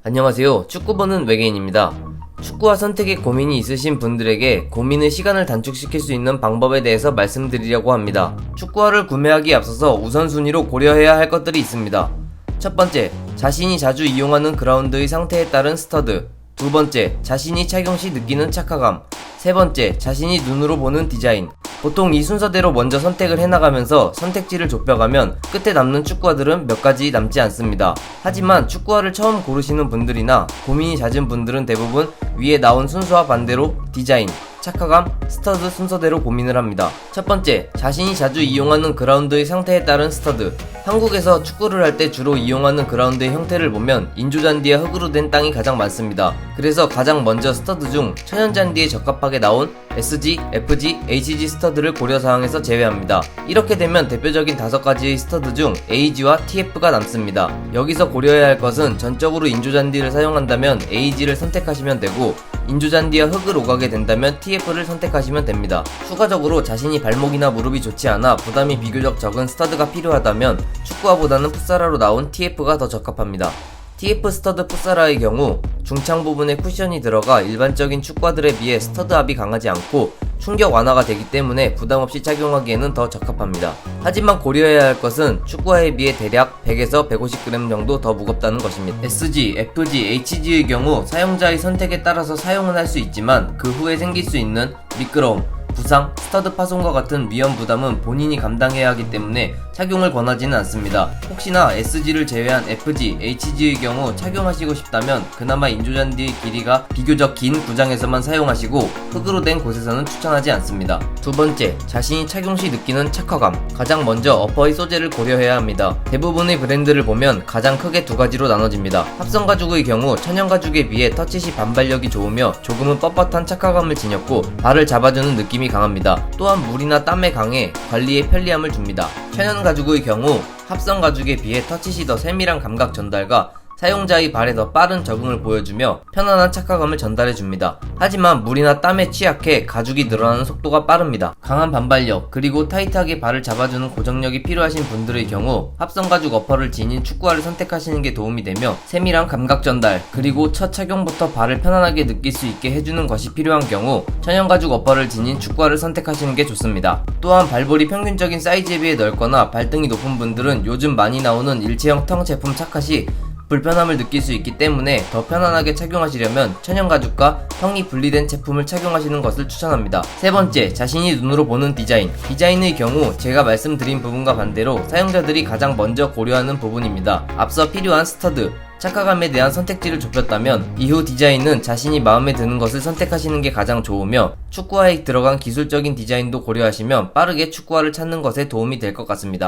안녕하세요. 축구 보는 외계인입니다. 축구와 선택에 고민이 있으신 분들에게 고민의 시간을 단축시킬 수 있는 방법에 대해서 말씀드리려고 합니다. 축구화를 구매하기에 앞서서 우선순위로 고려해야 할 것들이 있습니다. 첫 번째, 자신이 자주 이용하는 그라운드의 상태에 따른 스터드. 두 번째, 자신이 착용 시 느끼는 착화감. 세 번째, 자신이 눈으로 보는 디자인. 보통 이 순서대로 먼저 선택을 해나가면서 선택지를 좁혀가면 끝에 남는 축구화들은 몇 가지 남지 않습니다. 하지만 축구화를 처음 고르시는 분들이나 고민이 잦은 분들은 대부분 위에 나온 순서와 반대로 디자인, 착화감, 스터드 순서대로 고민을 합니다. 첫 번째, 자신이 자주 이용하는 그라운드의 상태에 따른 스터드. 한국에서 축구를 할 때 주로 이용하는 그라운드의 형태를 보면 인조잔디와 흙으로 된 땅이 가장 많습니다. 그래서 가장 먼저 스터드 중 천연잔디에 적합하게 나온 SG, FG, HG 스터드를 고려사항에서 제외합니다. 이렇게 되면 대표적인 5가지의 스터드 중 AG와 TF가 남습니다. 여기서 고려해야 할 것은 전적으로 인조잔디를 사용한다면 AG를 선택하시면 되고, 인조잔디와 흙을 오가게 된다면 TF를 선택하시면 됩니다. 추가적으로 자신이 발목이나 무릎이 좋지 않아 부담이 비교적 적은 스터드가 필요하다면 축구화보다는 풋사라로 나온 TF가 더 적합합니다. TF 스터드 풋사라의 경우 중창 부분에 쿠션이 들어가 일반적인 축구화들에 비해 스터드 압이 강하지 않고 충격 완화가 되기 때문에 부담없이 착용하기에는 더 적합합니다. 하지만 고려해야 할 것은 축구화에 비해 대략 100에서 150g 정도 더 무겁다는 것입니다. SG, FG, HG의 경우 사용자의 선택에 따라서 사용은 할 수 있지만 그 후에 생길 수 있는 미끄러움, 부상, 스터드 파손과 같은 위험 부담은 본인이 감당해야 하기 때문에 착용을 권하지는 않습니다. 혹시나 SG를 제외한 FG, HG의 경우 착용하시고 싶다면 그나마 인조잔디의 길이가 비교적 긴 구장에서만 사용하시고 흙으로 된 곳에서는 추천하지 않습니다. 두 번째, 자신이 착용 시 느끼는 착화감. 가장 먼저 어퍼의 소재를 고려해야 합니다. 대부분의 브랜드를 보면 가장 크게 2가지로 나눠집니다. 합성 가죽의 경우 천연 가죽에 비해 터치 시 반발력이 좋으며 조금은 뻣뻣한 착화감을 지녔고 발을 잡아주는 느낌이 강합니다. 또한 물이나 땀에 강해 관리에 편리함을 줍니다. 천연 가죽의 경우 합성 가죽에 비해 터치 시 더 세밀한 감각 전달과 사용자의 발에 더 빠른 적응을 보여주며 편안한 착화감을 전달해줍니다. 하지만 물이나 땀에 취약해 가죽이 늘어나는 속도가 빠릅니다. 강한 반발력, 그리고 타이트하게 발을 잡아주는 고정력이 필요하신 분들의 경우 합성 가죽 어퍼를 지닌 축구화를 선택하시는 게 도움이 되며 세밀한 감각 전달, 그리고 첫 착용부터 발을 편안하게 느낄 수 있게 해주는 것이 필요한 경우 천연 가죽 어퍼를 지닌 축구화를 선택하시는 게 좋습니다. 또한 발볼이 평균적인 사이즈에 비해 넓거나 발등이 높은 분들은 요즘 많이 나오는 일체형 텅 제품 착화 시 불편함을 느낄 수 있기 때문에 더 편안하게 착용하시려면 천연 가죽과 텅이 분리된 제품을 착용하시는 것을 추천합니다. 세 번째, 자신이 눈으로 보는 디자인. 디자인의 경우 제가 말씀드린 부분과 반대로 사용자들이 가장 먼저 고려하는 부분입니다. 앞서 필요한 스터드, 착화감에 대한 선택지를 좁혔다면 이후 디자인은 자신이 마음에 드는 것을 선택하시는 게 가장 좋으며 축구화에 들어간 기술적인 디자인도 고려하시면 빠르게 축구화를 찾는 것에 도움이 될 것 같습니다.